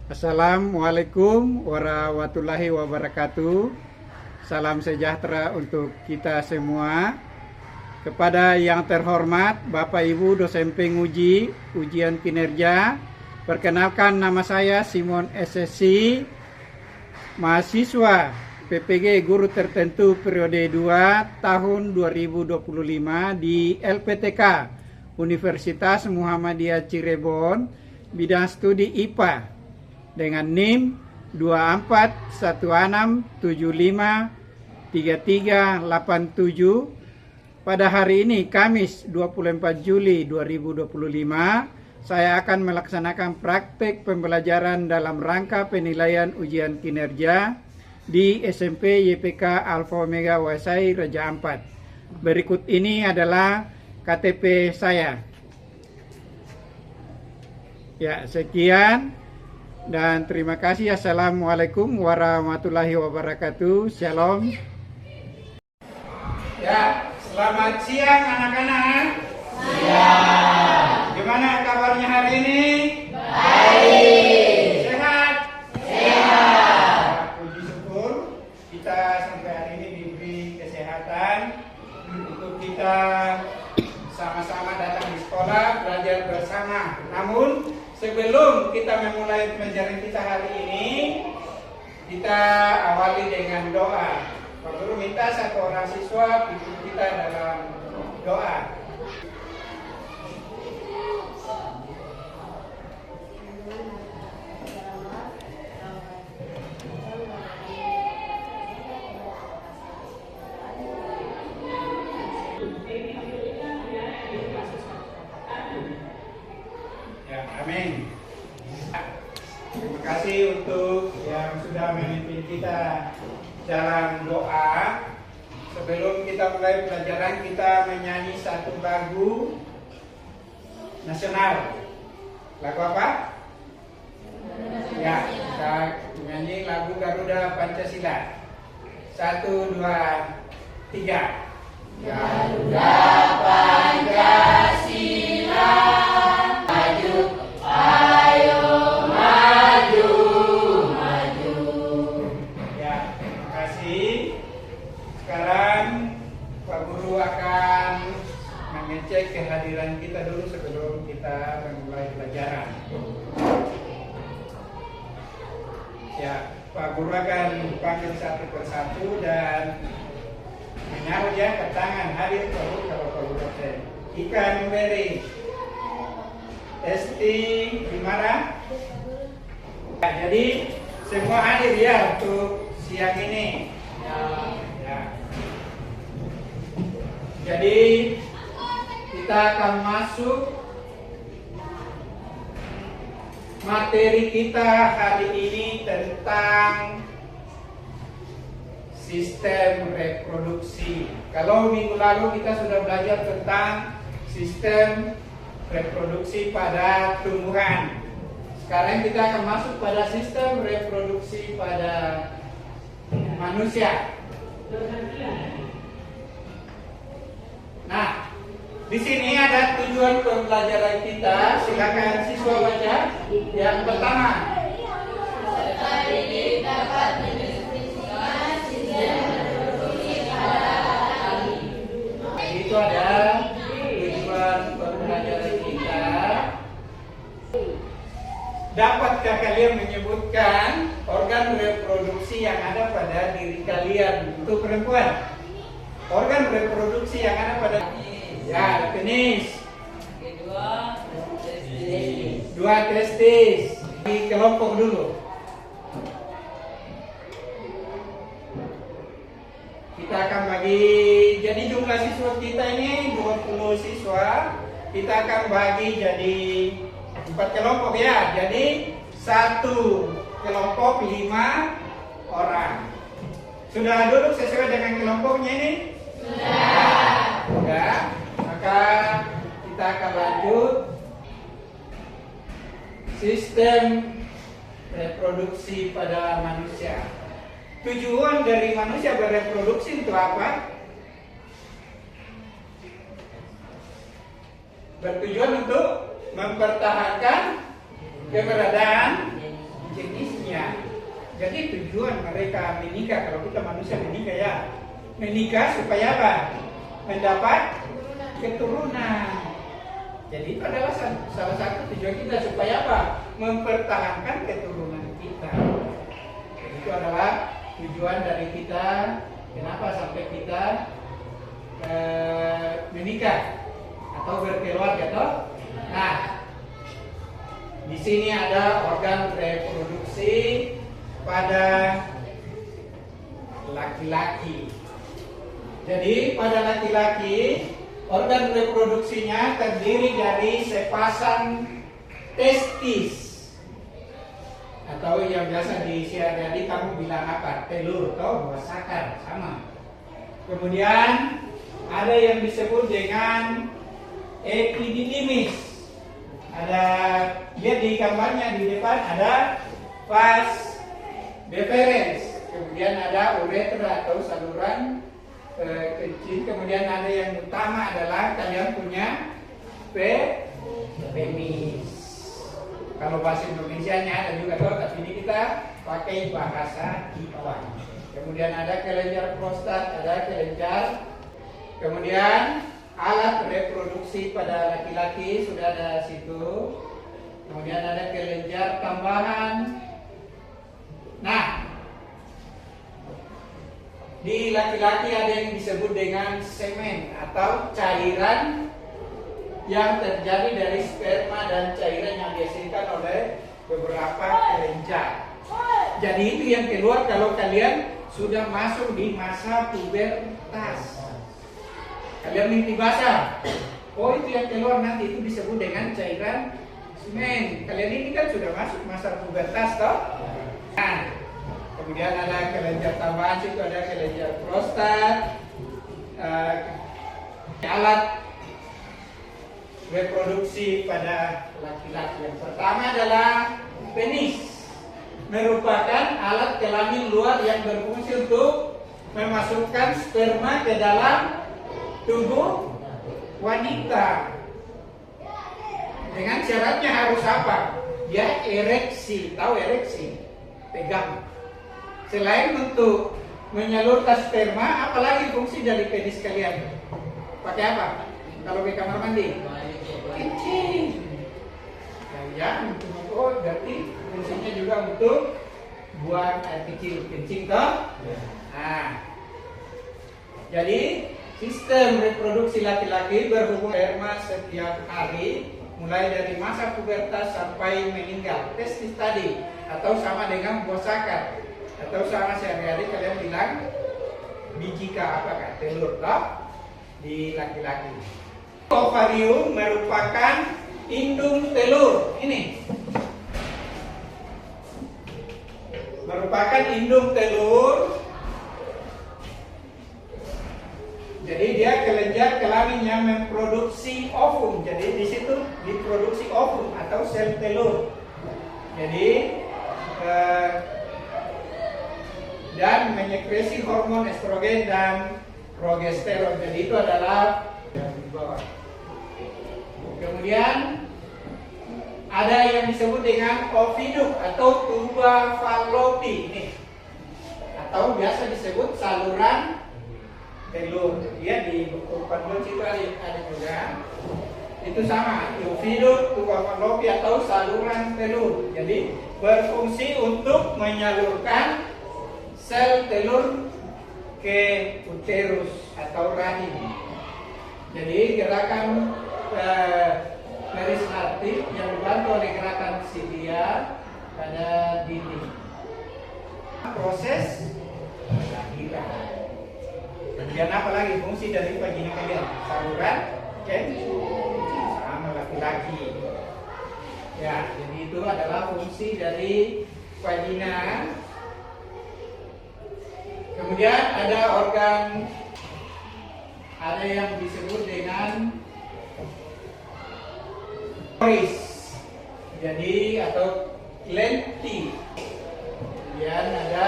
Assalamualaikum warahmatullahi wabarakatuh. Salam sejahtera untuk kita semua. Kepada yang terhormat Bapak Ibu dosen penguji ujian kinerja, perkenalkan nama saya Simon SSC, mahasiswa PPG Guru Tertentu periode 2 tahun 2025 di LPTK Universitas Muhammadiyah Cirebon, bidang studi IPA dengan NIM 2416753387. Pada hari ini Kamis 24 Juli 2025, saya akan melaksanakan praktek pembelajaran dalam rangka penilaian ujian kinerja di SMP YPK Alfa Omega Wasai Raja Ampat. Berikut ini adalah KTP saya. Ya, sekian dan terima kasih. Assalamualaikum warahmatullahi wabarakatuh. Shalom. Ya, selamat siang anak-anak. Siang. Gimana kabarnya hari ini? Baik. Sehat? Sehat. Puji syukur kita sampai hari ini diberi kesehatan untuk kita sama-sama datang di sekolah, belajar bersama. Namun sebelum kita memulai pelajaran kita hari ini, kita awali dengan doa. Pak Guru minta satu orang siswa pimpin kita dalam doa. Ya, amin. Terima kasih untuk yang sudah memimpin kita dalam doa. Sebelum kita mulai pelajaran, kita menyanyi satu lagu nasional. Lagu apa? Ya, kita menyanyi lagu Garuda Pancasila. 1, 2, 3. Garuda Pancasila, maju, ayo maju, maju. Ya, terima kasih. Sekarang Pak Guru akan mengecek kehadiran kita dulu sebelum kita memulai pelajaran. Ya, Pak Guru akan panggil satu persatu dan menyaut ya ke tangan hadir Pak Guru kalau Pak Guru dosen. Ika memberi Esti Gimana? Ya, jadi semua hadir ya untuk siang ini. Ya. Jadi kita akan masuk materi kita hari ini tentang sistem reproduksi. Kalau minggu lalu kita sudah belajar tentang sistem reproduksi pada tumbuhan. Sekarang kita akan masuk pada sistem reproduksi pada manusia. Nah, di sini ada tujuan pembelajaran kita. Silakan siswa baca. Yang pertama, ini dapat mendeskripsikan sistem reproduksi pada kami. itu ada tujuan pembelajaran kita. Dapatkah kalian menyebutkan organ reproduksi yang ada pada diri kalian untuk perempuan? Organ reproduksi yang ada pada ya, penis. Kedua, testis. 2 testis. Di kelompok dulu. Kita akan bagi, jadi jumlah siswa kita ini 20 siswa. Kita akan bagi jadi 4 kelompok ya. Jadi 1 kelompok 5 orang. Sudah duduk sesuai dengan kelompoknya ini? Sudah. Maka kita akan lanjut. Sistem reproduksi pada manusia. Tujuan dari manusia bereproduksi untuk apa? Bertujuan untuk mempertahankan keberadaan jenisnya. Jadi tujuan mereka menikah, kalau kita manusia menikah ya, menikah supaya apa? Mendapat keturunan. Jadi itu adalah salah satu tujuan kita supaya apa? Mempertahankan keturunan kita. Jadi itu adalah tujuan dari kita. Kenapa sampai kita menikah atau berkeluarga toh? Nah, di sini ada organ reproduksi pada laki-laki. Jadi pada laki-laki organ reproduksinya terdiri dari sepasang testis, atau yang biasa di sehari-hari kamu bilang apa? Telur atau buah sakar, sama. Kemudian ada yang disebut dengan epididymis. Ada, lihat di gambarnya di depan ada vas deferens. Kemudian ada uretra atau saluran kencing. Kemudian ada yang utama adalah kalian punya penis. Kalau bahasa Indonesianya ada juga tuh, tapi ini kita pakai bahasa Jepang. Kemudian ada kelenjar prostat, ada kelenjar. Kemudian alat reproduksi pada laki-laki sudah ada situ. Kemudian ada kelenjar tambahan. Nah, di laki-laki ada yang disebut dengan semen atau cairan yang terjadi dari sperma dan cairan yang dihasilkan oleh beberapa kelenjar. Jadi itu yang keluar kalau kalian sudah masuk di masa pubertas. Kalian mimpi basah. Oh, itu yang keluar nanti itu disebut dengan cairan semen. Kalian ini kan sudah masuk masa pubertas toh? Nah, kemudian ada kelenjar tambahan, situ ada kelenjar prostat, alat reproduksi pada laki-laki. Yang pertama adalah penis, merupakan alat kelamin luar yang berfungsi untuk memasukkan sperma ke dalam tubuh wanita. Dengan syaratnya harus apa? Dia ereksi, tahu ereksi? Pegang. Selain untuk menyalurkan sperma, apalagi fungsi dari penis kalian? Pakai apa? Kalau ke kamar mandi? Kencing. Ya, untuk berarti fungsinya juga untuk buang air kecil, kencing toh? Nah, jadi sistem reproduksi laki-laki berhubungan sperma setiap hari, mulai dari masa pubertas sampai meninggal. Testis tadi, atau sama dengan buah sakar, atau sama sehari-hari kalian bilang biji apakah telur toh di laki-laki. Ovarium merupakan indung telur. Ini merupakan indung telur. Jadi dia kelenjar kelamin yang memproduksi ovum. Jadi di situ diproduksi ovum atau sel telur. Jadi dan menyekresi hormon estrogen dan progesteron. Jadi itu adalah yang di bawah. Kemudian ada yang disebut dengan oviduk atau tuba fallopi ini, atau biasa disebut saluran telur. Dia di buku panduan situ ada juga. Itu sama, oviduk, tuba fallopi atau saluran telur. Jadi berfungsi untuk menyalurkan sel telur ke uterus atau rahim. Jadi gerakan peristaltik yang dibantu oleh gerakan silia pada dinding. Proses lahiran. Kemudian apa lagi fungsi dari vagina kalian? Saluran sama laki-laki. Ya, jadi itu adalah fungsi dari vagina. Kemudian ada organ, ada yang disebut dengan oris, jadi atau lenti. Kemudian ada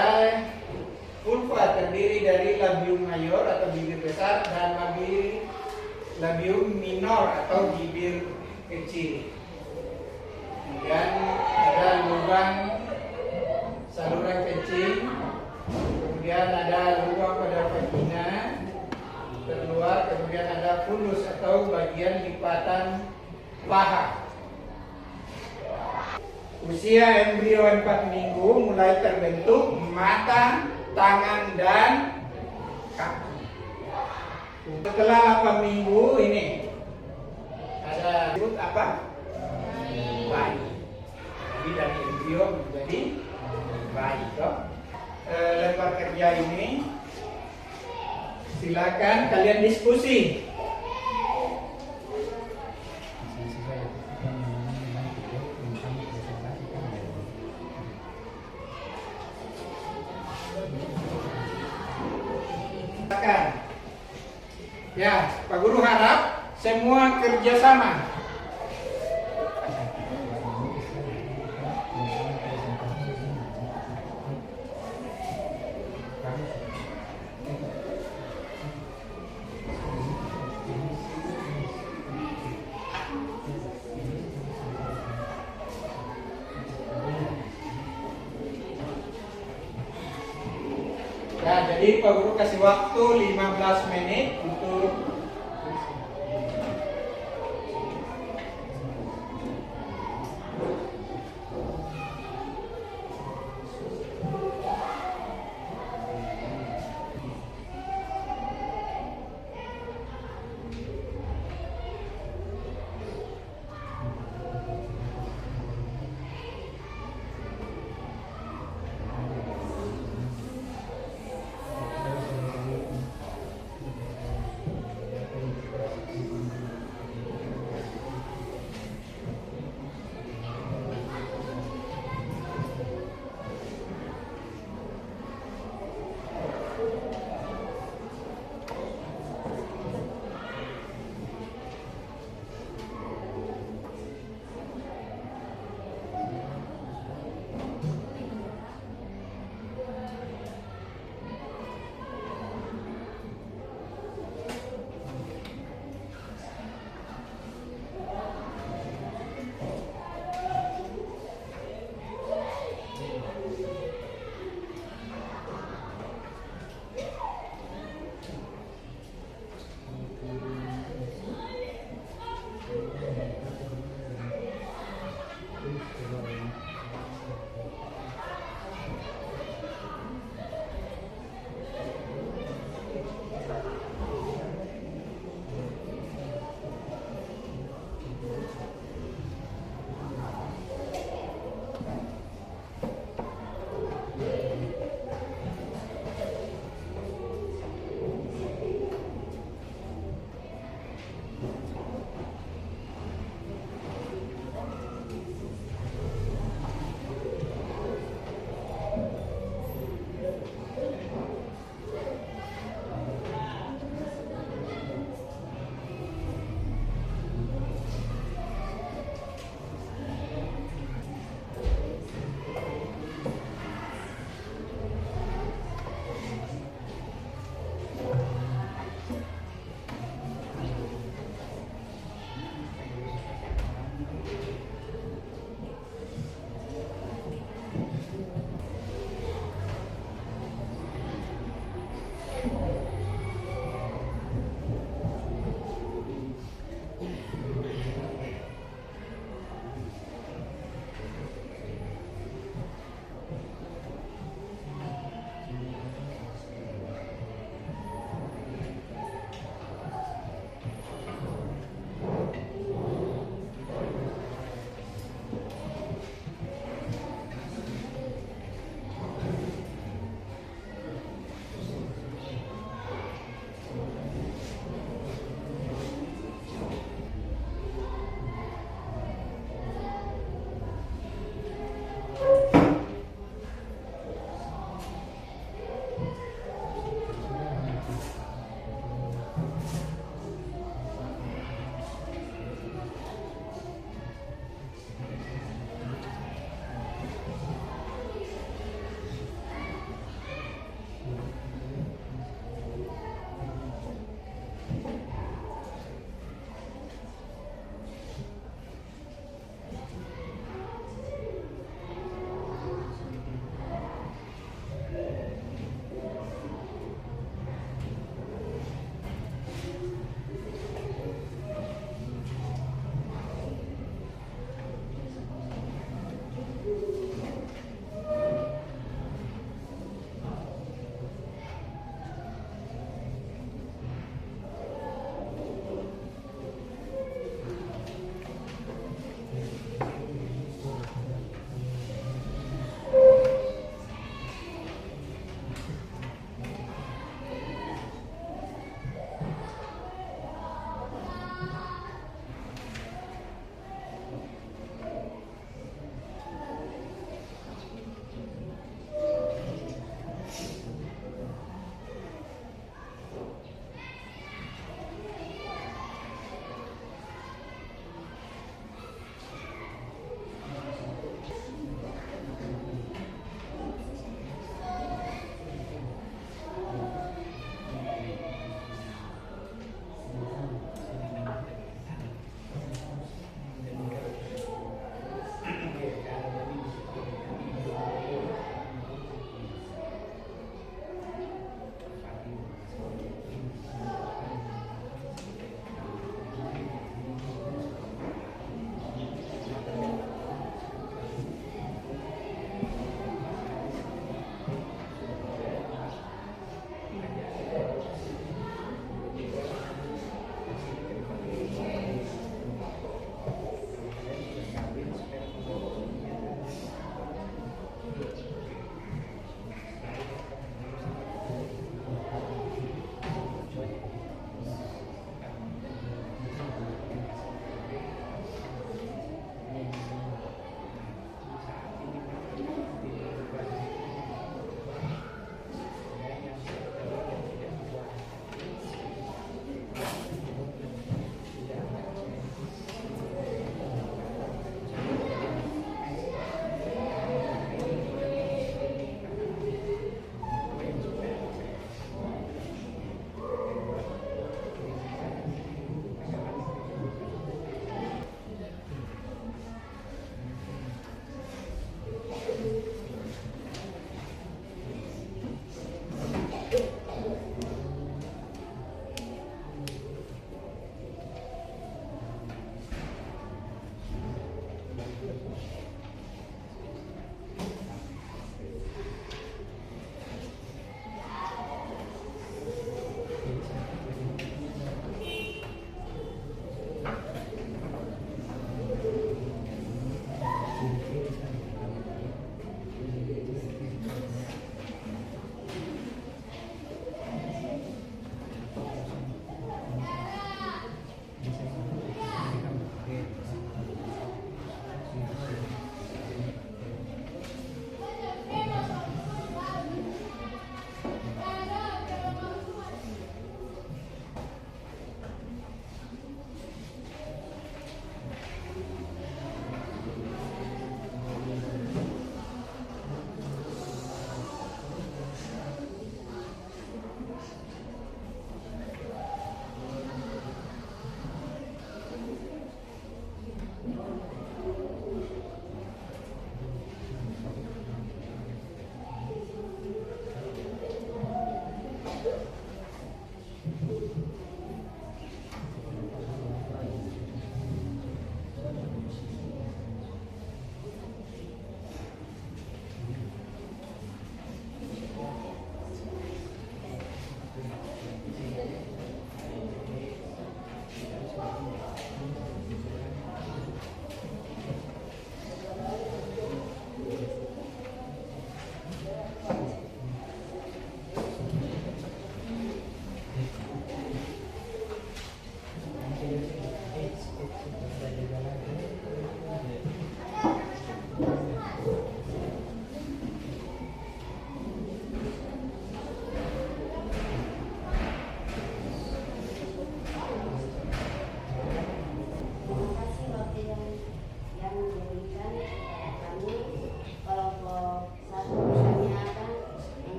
vulva, terdiri dari labium mayor atau bibir besar dan labium minor atau bibir kecil. Kemudian ada lubang fulus atau bagian lipatan paha. Usia embrio 4 minggu mulai terbentuk mata, tangan, dan kaki. Setelah 8 minggu ini ada disebut apa? Bayi. Jadi dari embrio menjadi bayi. Lembar kerja ini silakan kalian diskusi. Ya, Pak Guru harap semua kerjasama. Ya, jadi Pak Guru kasih waktu 15 menit untuk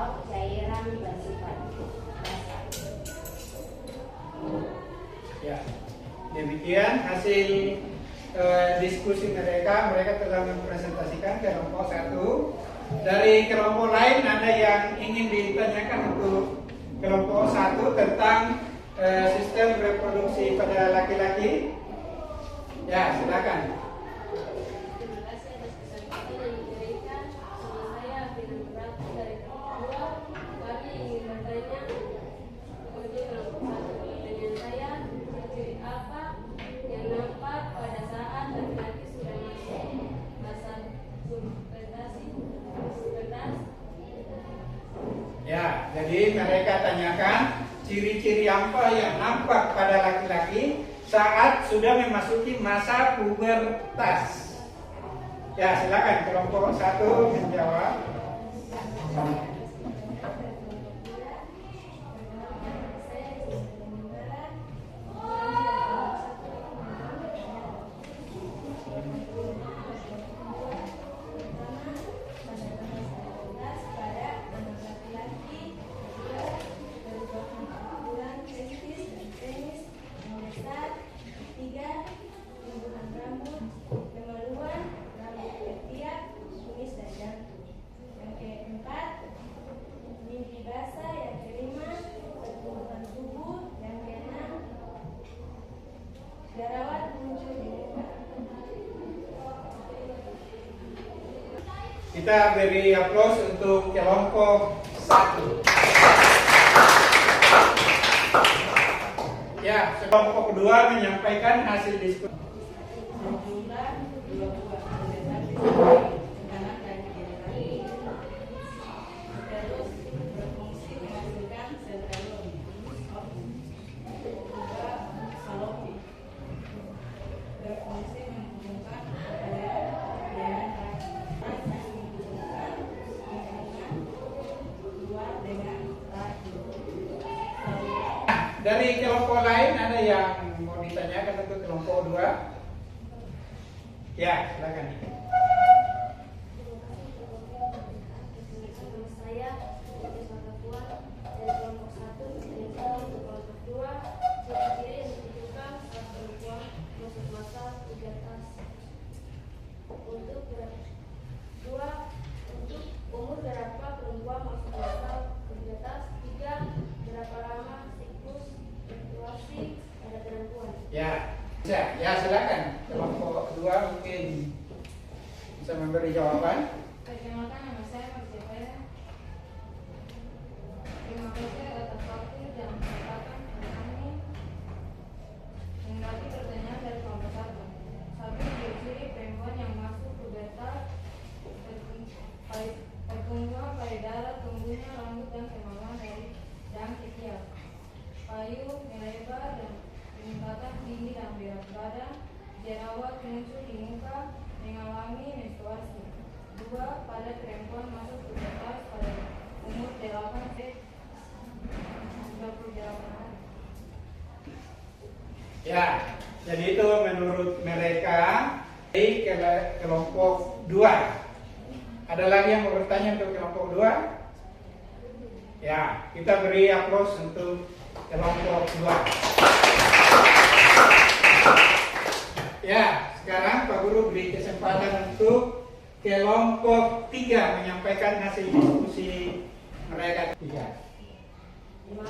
atau cairan bersifat basah. Ya, demikian hasil diskusi mereka. Mereka telah mempresentasikan kelompok 1. Dari kelompok lain ada yang ingin ditanyakan untuk kelompok 1 tentang sistem reproduksi pada laki-laki. Ya, silakan. Terima kasih atas kesempatan yang diberikan. Nama saya Bina Berarti dari kelompok 2. Kami ingin bertanya untuk kelompok 1. Pertanyaan saya, ciri apa yang nampak pada saat laki-laki sudah masuk masa pubertas? Ya, jadi mereka tanyakan ciri-ciri apa yang nampak pada laki-laki saat sudah memasuki masa pubertas. Ya, silakan kelompok 1 menjawab. Jerawat muncul di muka. Kita beri aplaus untuk kelompok 1. Ya, kelompok 2 menyampaikan hasil diskusi. Jumlah 22 anak dan generasi terus berfungsi menghasilkan sel telur. Kedua, Salopi berfungsi menghubungkan aliran dengan yang menghubungkan luar dengan rahim. Dari kelompok lain ada yang mau ditanyakan untuk kelompok 2? Ya, silakan. Nama saya Yusuf Kuat dari kelompok 1. Pertanyaan untuk kelompok 2. Ciri-ciri yang ditunjukkan saat perempuan masuk masa pubertas. Untuk umur berapa perempuan masuk masa pubertas? 3. Berapa lama siklus menstruasi pada perempuan? Ya, silakan. Kelompok 2 mungkin bisa memberi jawaban. Perkenalkan, nama saya Marcia. Terima kasih atas waktu dan kesempatan kami menanggapi pertanyaan dari kelompok 1. Ciri-ciri perempuan yang masuk pubertas: pertumbuhan payudara, tumbuhnya rambut dan kemaluan dari dan ketiak, payung melebar dan peningkatan tinggi dan berat badan, jerawat muncul di muka, mengalami menstruasi. 2. Pada perempuan masuk pubertas pada umur 8-28 hari. Ya, jadi itu menurut mereka di kelompok 2. Ada lagi yang mau bertanya untuk kelompok 2? Ya, kita beri aplaus untuk kelompok 2. Ya, sekarang Pak Guru beri kesempatan untuk kelompok 3 menyampaikan hasil diskusi mereka 3. Terima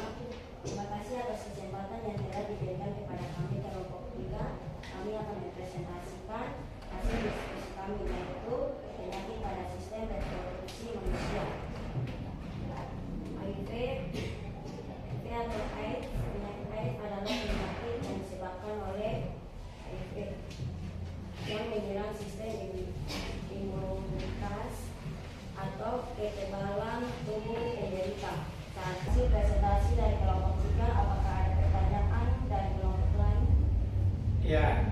kasih atas kesempatan yang telah diberikan kepada kami kelompok 3. Kami akan mempresentasikan hasil diskusi kami, yaitu penyakit pada sistem reproduksi manusia. HIV atau AIDS. Penyakit AIDS adalah penyakit yang disebabkan oleh HIV yang menyerang sistem imunitas atau kekebalan tubuh penderita. Saat hasil presentasi dari kelompok 3, apakah ada pertanyaan dari kelompok lain? Ya,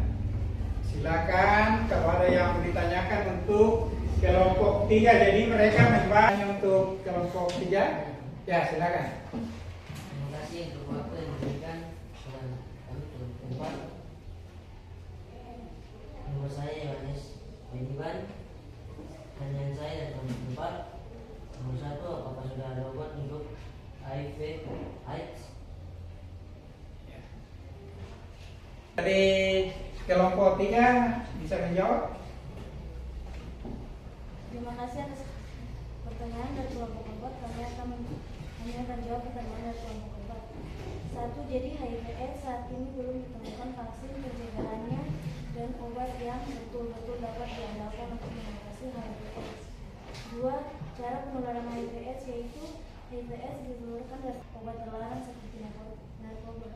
silakan kalau ada yang ditanyakan untuk kelompok 3. Jadi mereka membahas untuk kelompok 3. Ya, silakan. Terima kasih untuk waktu yang diberikan kepada kami kelompok 4. Nama saya Yohanes Bediban. Pertanyaan saya dari kelompok 4. Nomor 1, apakah sudah ada obat AIDS. Dari kelompok 3 bisa menjawab? Terima kasih atas pertanyaan dari kelompok 4. Kami akan jawab pertanyaan dari kelompok 4. 1. Jadi HIV/AIDS saat ini belum ditemukan vaksin pencegahannya dan obat yang betul-betul dapat diandalkan untuk mengatasi HIV/AIDS. 2. Cara penularan HIV/AIDS yaitu HIV/AIDS ditularkan dari obat terlarang seperti narkoba.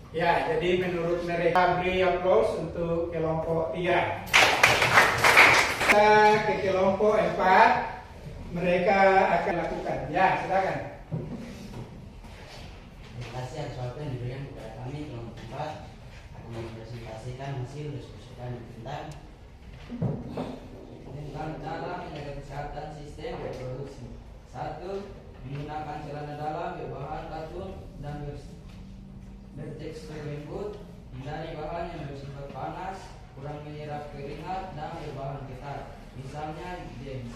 Ya, jadi menurut mereka beri aplaus untuk kelompok 3. Kita ke kelompok 4, mereka akan lakukan. Ya, silakan. Terima kasih atas waktu yang diberikan kepada kami kelompok 4 akan mempresentasikan hasil diskusi kami tentang cara menjaga kesehatan sistem reproduksi. 1. Menggunakan celana dalam berbahan katun dan bertekstur lembut, hindari bahan yang bersifat panas, kurang menyerap keringat dan berbahan ketat, misalnya jeans.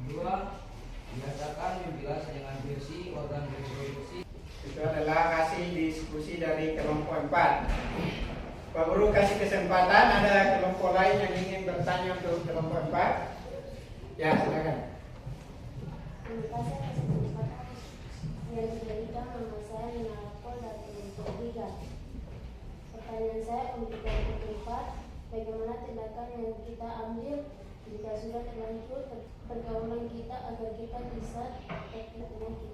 2. Biasakan membilas dengan bersih organ reproduksi. Itu adalah hasil diskusi dari kelompok 4. Pak Guru kasih kesempatan, ada kelompok lain yang ingin bertanya untuk kelompok 4. Ya, silakan. Terima kasih atas kesempatan yang diberikan. Nama saya Nina Lapol dari kelompok 3. Pertanyaan saya untuk kelompok 4, bagaimana tindakan yang kita ambil jika sudah terlanjur pergaulan kita agar kita bisa terkena penyakit?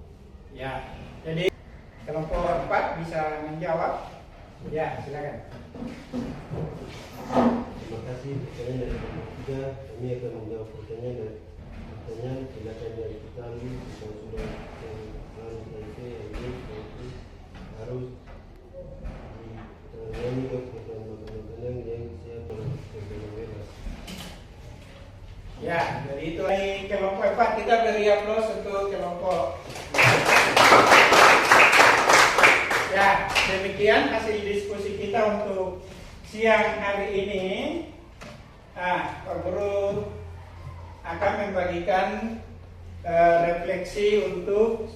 Ya, jadi kelompok 4 bisa menjawab. Ya, silakan. Terima kasih. Pertanyaan dari kelompok 3, kami akan menjawab pertanyaan tindakan yang kita ambil jika sudah terkena HIV yaitu harus ditangani ke makanan yang sehat dan berguna bebas. Ya, jadi itu dari kelompok 4, kita beri aplaus untuk kelompok. Ya, demikian hasil diskusi kita untuk siang hari ini. Pak Guru akan membagikan refleksi untuk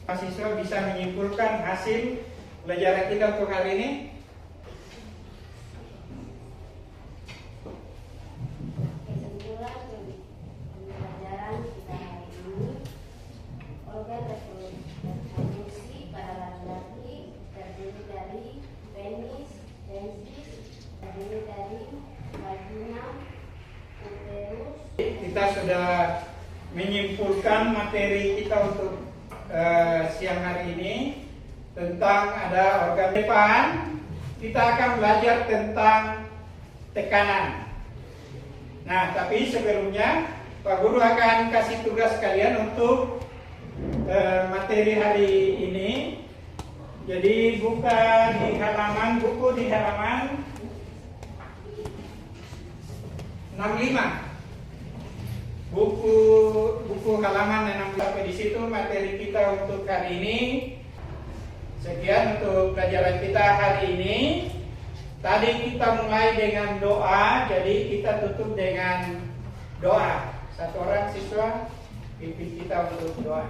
mahasiswa bisa menyimpulkan hasil pelajaran kita untuk hari ini. Kesimpulan pelajaran kita hari ini, organ reproduksi pada laki-laki terdiri dari penis, testis, terdiri dari vagina, uterus. Kita sudah menyimpulkan materi kita untuk siang hari ini tentang ada organ depan. Kita akan belajar tentang tekanan. Nah, tapi sebelumnya Pak Guru akan kasih tugas kalian untuk materi hari ini. Jadi buka di halaman buku di halaman 65. Buku halaman 65 sampai di situ materi kita untuk hari ini. Sekian untuk pelajaran kita hari ini. Tadi kita mulai dengan doa, jadi kita tutup dengan doa. Satu orang siswa pimpin kita untuk doa.